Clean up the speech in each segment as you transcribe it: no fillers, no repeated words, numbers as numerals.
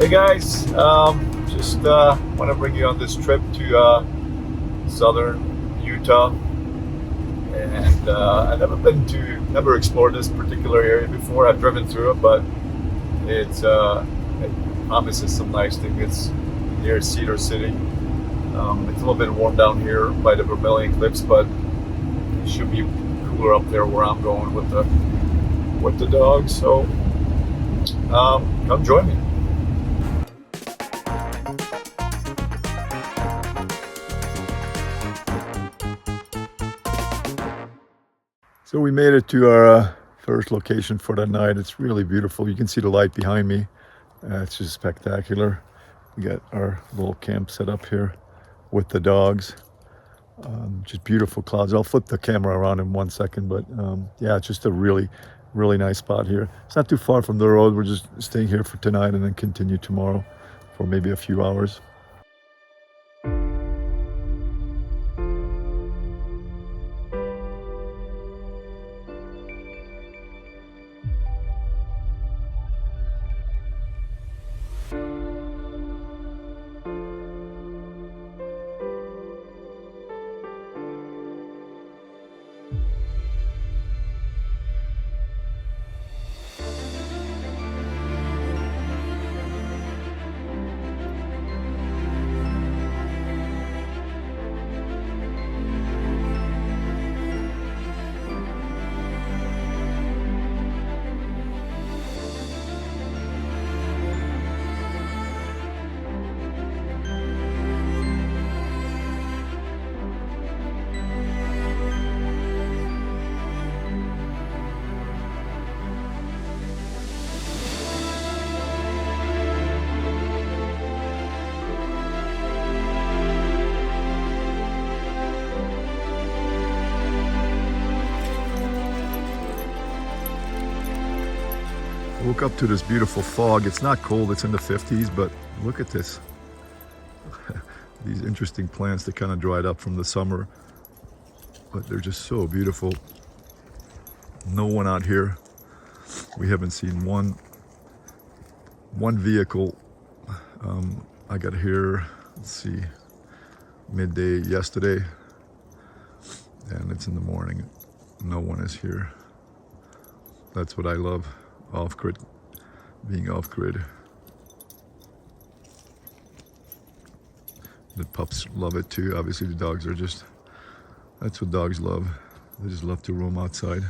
Hey guys, just want to bring you on this trip to southern Utah, and I've never explored this particular area before. I've driven through it, but it promises some nice things. It's near Cedar City. It's a little bit warm down here by the Vermilion Cliffs, but it should be cooler up there where I'm going with the dogs. So come join me. So we made it to our first location for the night. It's really beautiful. You can see the light behind me. It's just spectacular. We got our little camp set up here with the dogs. Just beautiful clouds. I'll flip the camera around in 1 second, but yeah, it's just a really nice spot here. It's not too far from the road. We're just staying here for tonight and then continue tomorrow for maybe a few hours. I woke up to this beautiful fog. It's not cold, it's in the 50s, but look at this. These interesting plants that kind of dried up from the summer, but they're just so beautiful. No one out here. We haven't seen one vehicle. I got here, let's see, midday yesterday, and it's in the morning. No one is here. That's what I love. Off-grid, being off-grid. The pups love it too. Obviously the dogs are just, that's what dogs love. They just love to roam outside.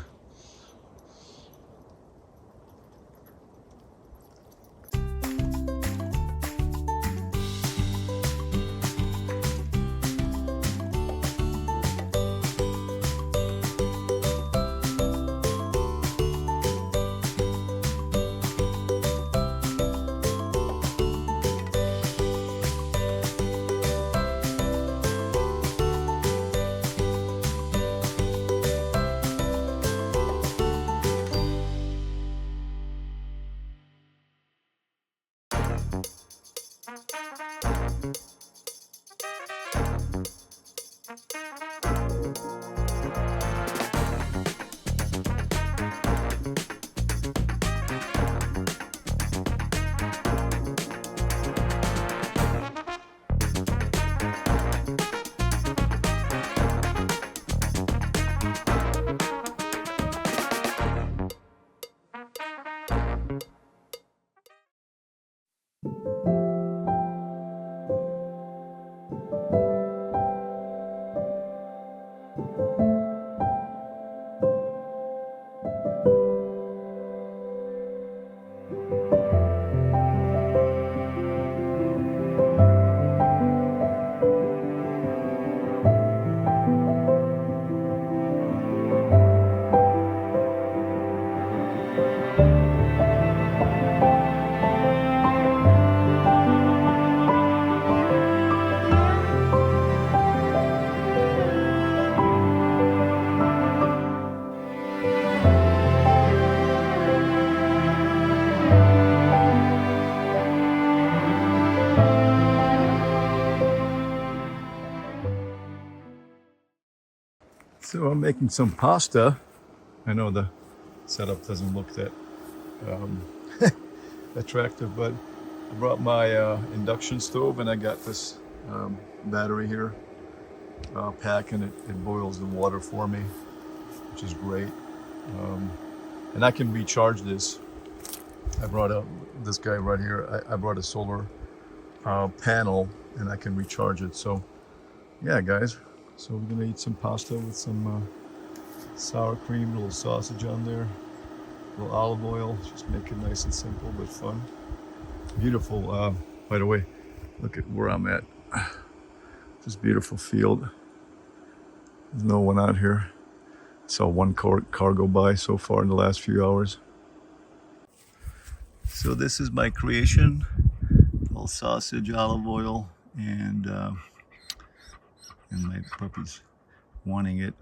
So I'm making some pasta. I know the setup doesn't look that attractive, but I brought my induction stove, and I got this battery here pack, and it boils the water for me, which is great. And I can recharge this. I brought this guy right here. I brought a solar panel, and I can recharge it. So yeah, guys, so we're gonna eat some pasta with some sour cream, a little sausage on there, a little olive oil. Just make it nice and simple but fun. Beautiful. By the way, look at where I'm at. This beautiful field. There's no one out here. Saw one car go by so far in the last few hours. So this is my creation. A little sausage, olive oil, and my puppy's wanting it.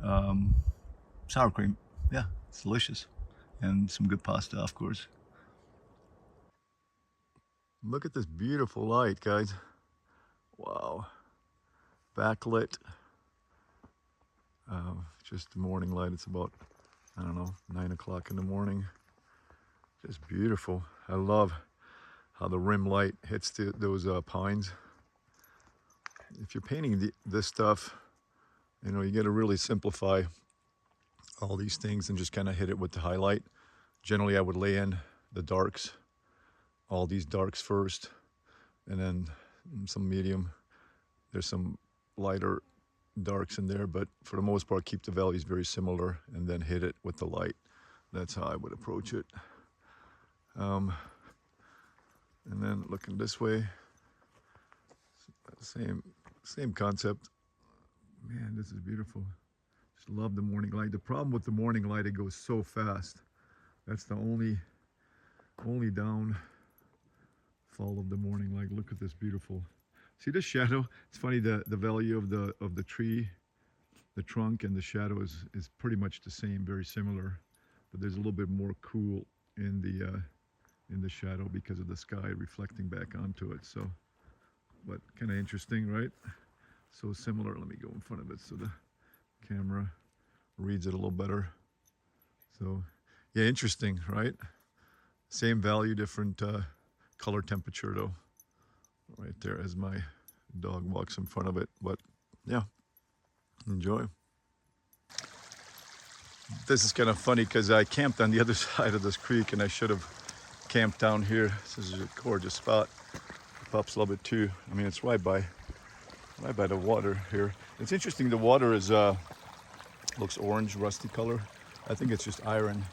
Sour cream. Yeah, it's delicious. And some good pasta, of course. Look at this beautiful light, guys. Wow. Backlit. Just the morning light. It's about, I don't know, 9 o'clock in the morning. Just beautiful. I love how the rim light hits those pines. If you're painting this stuff, you know, you got to really simplify all these things and just kind of hit it with the highlight. Generally, I would lay in the darks, all these darks first, and then some medium. There's some lighter darks in there, but for the most part, keep the values very similar and then hit it with the light. That's how I would approach it. And then looking this way, same concept. Man, this is beautiful. Just love the morning light. The problem with the morning light, it goes so fast. That's the only downfall of the morning light. Look at this beautiful. See the shadow? It's funny, the value of the tree, the trunk, and the shadow is pretty much the same, very similar, but there's a little bit more cool in the shadow because of the sky reflecting back onto it. So, but kind of interesting, right? So similar. Let me go in front of it so the camera reads it a little better. So yeah, interesting, right? Same value, different color temperature though. Right there as my dog walks in front of it. But yeah, enjoy. This is kind of funny because I camped on the other side of this creek, and I should have camped down here. This is a gorgeous spot. The pups love it too. I mean, it's right by the water here. It's interesting, the water is looks orange, rusty color. I think it's just iron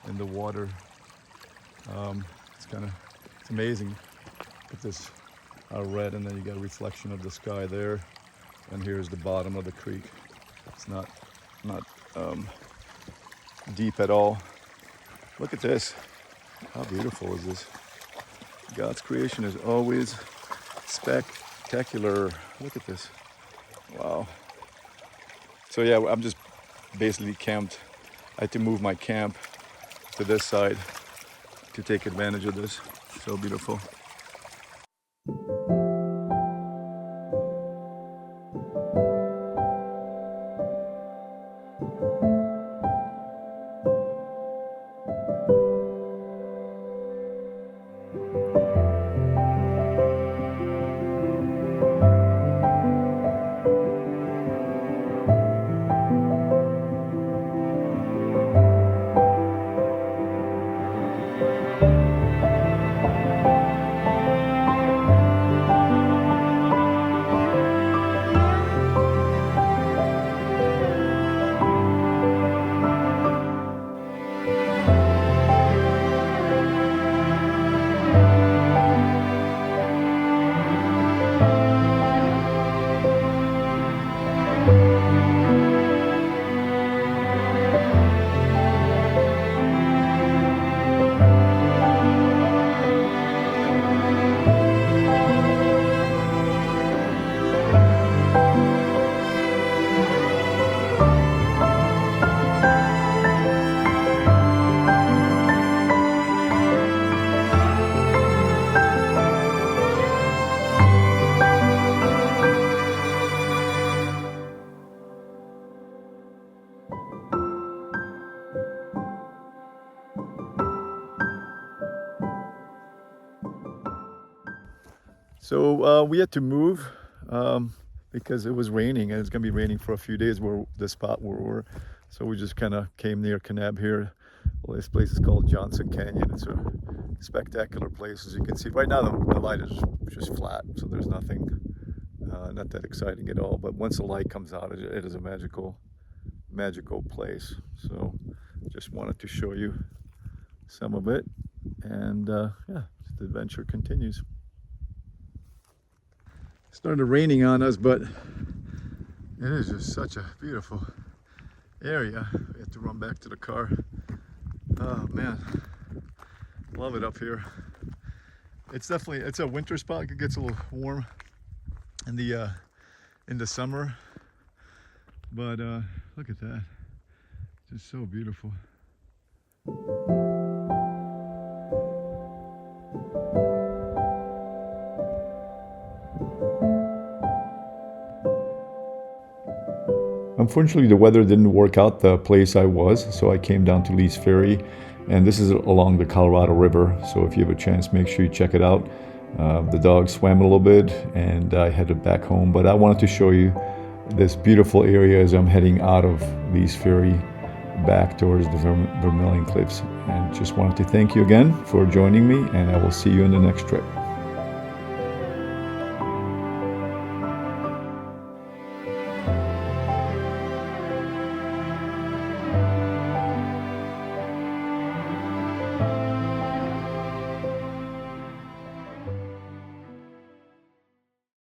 in the water. It's amazing. Look at this red, and then you got a reflection of the sky there, and here's the bottom of the creek. It's not deep at all. Look at this. How beautiful is this? God's creation is always spectacular. Look at this. Wow. So yeah, I'm just basically camped. I had to move my camp to this side to take advantage of this. So beautiful. So we had to move because it was raining, and it's gonna be raining for a few days where the spot where we're. So we just kind of came near Kanab here. Well, this place is called Johnson Canyon. It's a spectacular place, as you can see. Right now the light is just flat, so there's nothing, not that exciting at all. But once the light comes out, it is a magical place. So just wanted to show you some of it, and yeah, the adventure continues. It started raining on us, but it is just such a beautiful area. We had to run back to the car. Oh man, love it up here. It's a winter spot. It gets a little warm in the summer, but look at that, just so beautiful. Unfortunately, the weather didn't work out the place I was, so I came down to Lee Ferry, and this is along the Colorado River, so if you have a chance, make sure you check it out. The dogs swam a little bit, and I headed back home, but I wanted to show you this beautiful area as I'm heading out of Lee Ferry back towards the Vermilion Cliffs, and just wanted to thank you again for joining me, and I will see you in the next trip.